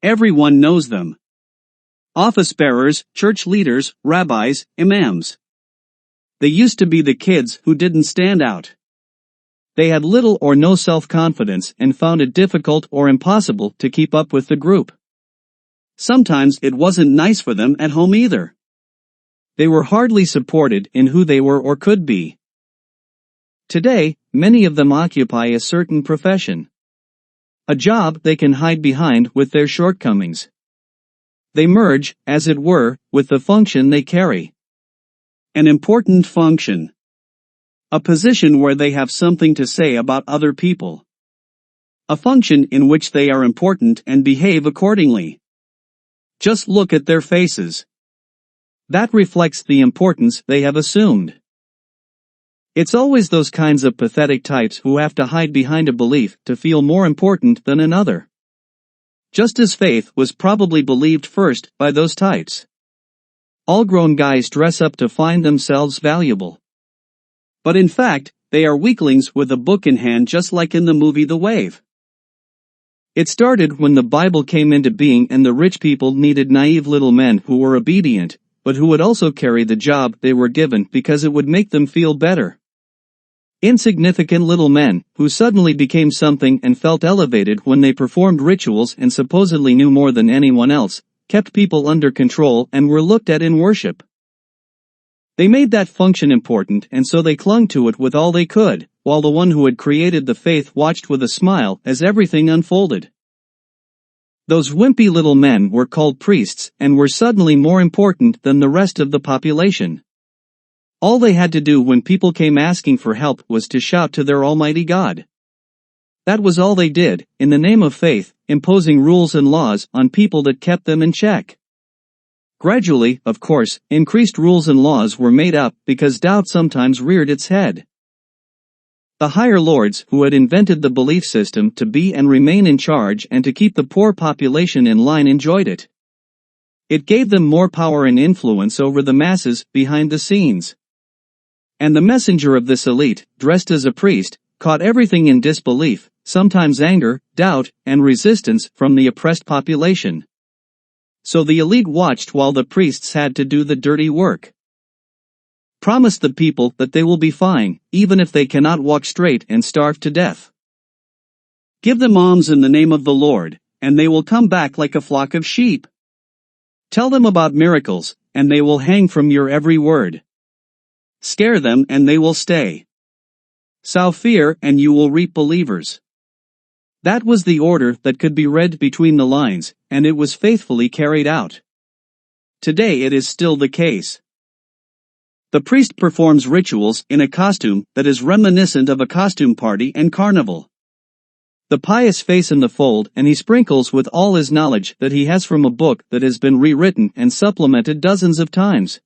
Everyone knows them. Office bearers, church leaders, rabbis, imams. They used to be the kids who didn't stand out. They had little or no self-confidence and found it difficult or impossible to keep up with the group. Sometimes it wasn't nice for them at home either. They were hardly supported in who they were or could be. Today, many of them occupy a certain profession. A job they can hide behind with their shortcomings. They merge, as it were, with the function they carry. An important function. A position where they have something to say about other people. A function in which they are important and behave accordingly. Just look at their faces. That reflects the importance they have assumed. It's always those kinds of pathetic types who have to hide behind a belief to feel more important than another. Just as faith was probably believed first by those types. All grown guys dress up to find themselves valuable. But in fact, they are weaklings with a book in hand, just like in the movie The Wave. It started when the Bible came into being and the rich people needed naive little men who were obedient, but who would also carry the job they were given because it would make them feel better. Insignificant little men, who suddenly became something and felt elevated when they performed rituals and supposedly knew more than anyone else, kept people under control and were looked at in worship. They made that function important, and so they clung to it with all they could, while the one who had created the faith watched with a smile as everything unfolded. Those wimpy little men were called priests and were suddenly more important than the rest of the population. All they had to do when people came asking for help was to shout to their Almighty God. That was all they did, in the name of faith, imposing rules and laws on people that kept them in check. Gradually, of course, increased rules and laws were made up because doubt sometimes reared its head. The higher lords who had invented the belief system to be and remain in charge and to keep the poor population in line enjoyed it. It gave them more power and influence over the masses behind the scenes. And the messenger of this elite, dressed as a priest, caught everything in disbelief, sometimes anger, doubt, and resistance from the oppressed population. So the elite watched while the priests had to do the dirty work. Promise the people that they will be fine, even if they cannot walk straight and starve to death. Give them alms in the name of the Lord, and they will come back like a flock of sheep. Tell them about miracles, and they will hang from your every word. Scare them and they will stay. Sow fear and you will reap believers. That was the order that could be read between the lines, and it was faithfully carried out. Today it is still the case. The priest performs rituals in a costume that is reminiscent of a costume party and carnival. The pious face in the fold, and he sprinkles with all his knowledge that he has from a book that has been rewritten and supplemented dozens of times.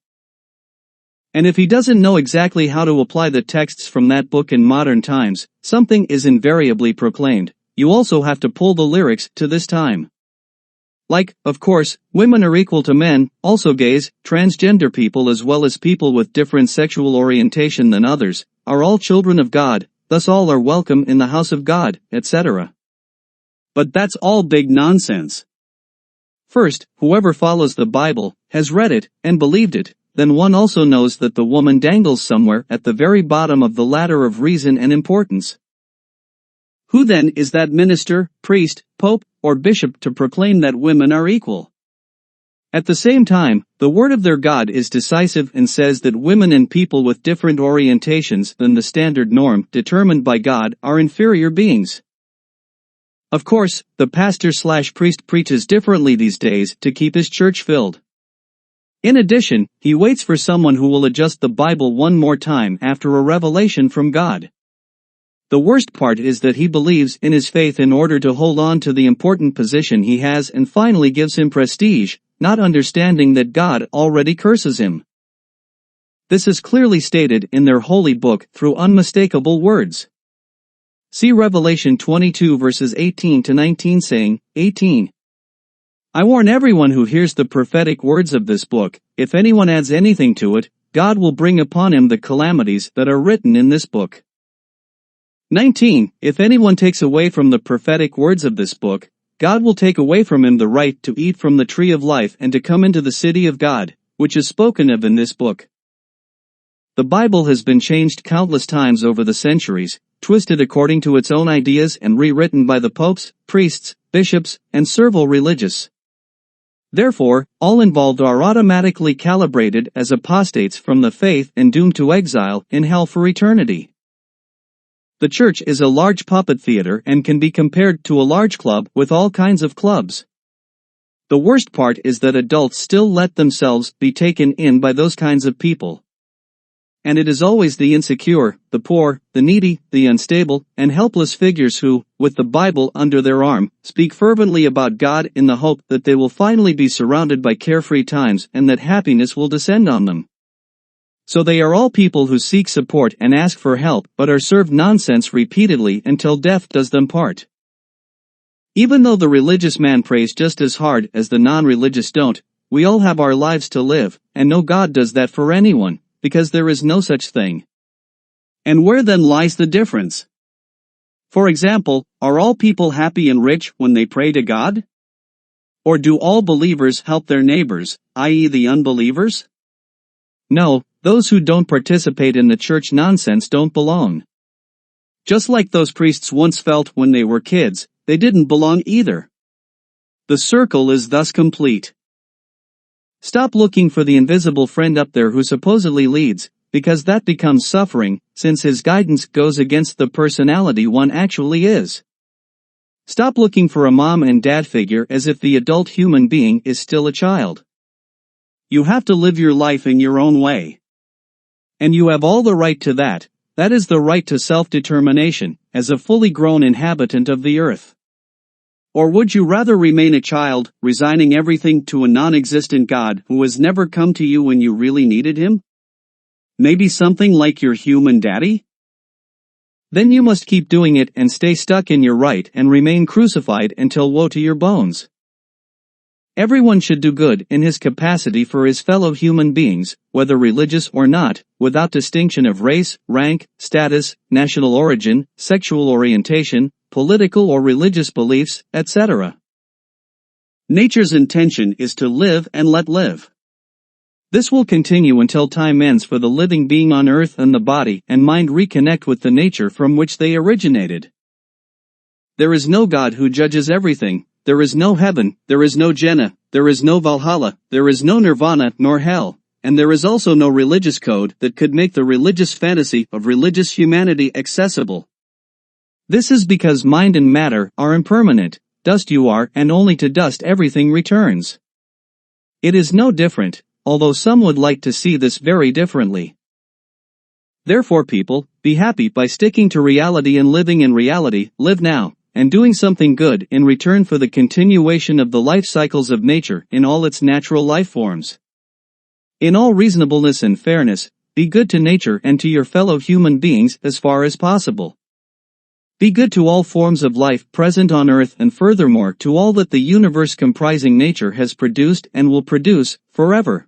And if he doesn't know exactly how to apply the texts from that book in modern times, something is invariably proclaimed: you also have to pull the lyrics to this time. Like, of course, women are equal to men, also gays, transgender people as well as people with different sexual orientation than others, are all children of God, thus all are welcome in the house of God, etc. But that's all big nonsense. First, whoever follows the Bible has read it and believed it. Then one also knows that the woman dangles somewhere at the very bottom of the ladder of reason and importance. Who then is that minister, priest, pope, or bishop to proclaim that women are equal? At the same time, the word of their God is decisive and says that women and people with different orientations than the standard norm determined by God are inferior beings. Of course, the pastor/priest preaches differently these days to keep his church filled. In addition, he waits for someone who will adjust the Bible one more time after a revelation from God. The worst part is that he believes in his faith in order to hold on to the important position he has and finally gives him prestige, not understanding that God already curses him. This is clearly stated in their holy book through unmistakable words. See Revelation 22 verses 18 to 19 saying, 18. I warn everyone who hears the prophetic words of this book, if anyone adds anything to it, God will bring upon him the calamities that are written in this book. 19. If anyone takes away from the prophetic words of this book, God will take away from him the right to eat from the tree of life and to come into the city of God, which is spoken of in this book. The Bible has been changed countless times over the centuries, twisted according to its own ideas and rewritten by the popes, priests, bishops, and servile religious. Therefore, all involved are automatically calibrated as apostates from the faith and doomed to exile in hell for eternity. The church is a large puppet theater and can be compared to a large club with all kinds of clubs. The worst part is that adults still let themselves be taken in by those kinds of people. And it is always the insecure, the poor, the needy, the unstable, and helpless figures who, with the Bible under their arm, speak fervently about God in the hope that they will finally be surrounded by carefree times and that happiness will descend on them. So they are all people who seek support and ask for help but are served nonsense repeatedly until death does them part. Even though the religious man prays just as hard as the non-religious don't, we all have our lives to live, and no God does that for anyone, because there is no such thing. And where then lies the difference? For example, are all people happy and rich when they pray to God? Or do all believers help their neighbors, i.e. the unbelievers? No, those who don't participate in the church nonsense don't belong. Just like those priests once felt when they were kids, they didn't belong either. The circle is thus complete. Stop looking for the invisible friend up there who supposedly leads, because that becomes suffering, since his guidance goes against the personality one actually is. Stop looking for a mom and dad figure as if the adult human being is still a child. You have to live your life in your own way. And you have all the right to that. That is the right to self-determination, as a fully grown inhabitant of the earth. Or would you rather remain a child, resigning everything to a non-existent God who has never come to you when you really needed him? Maybe something like your human daddy? Then you must keep doing it and stay stuck in your right and remain crucified until woe to your bones. Everyone should do good in his capacity for his fellow human beings, whether religious or not, without distinction of race, rank, status, national origin, sexual orientation, political or religious beliefs, etc. Nature's intention is to live and let live. This will continue until time ends for the living being on earth and the body and mind reconnect with the nature from which they originated. There is no God who judges everything, there is no heaven, there is no Jannah, there is no Valhalla, there is no Nirvana nor hell, and there is also no religious code that could make the religious fantasy of religious humanity accessible. This is because mind and matter are impermanent, dust you are, and only to dust everything returns. It is no different, although some would like to see this very differently. Therefore people, be happy by sticking to reality and living in reality, live now, and doing something good in return for the continuation of the life cycles of nature in all its natural life forms. In all reasonableness and fairness, be good to nature and to your fellow human beings as far as possible. Be good to all forms of life present on earth and furthermore to all that the universe comprising nature has produced and will produce forever.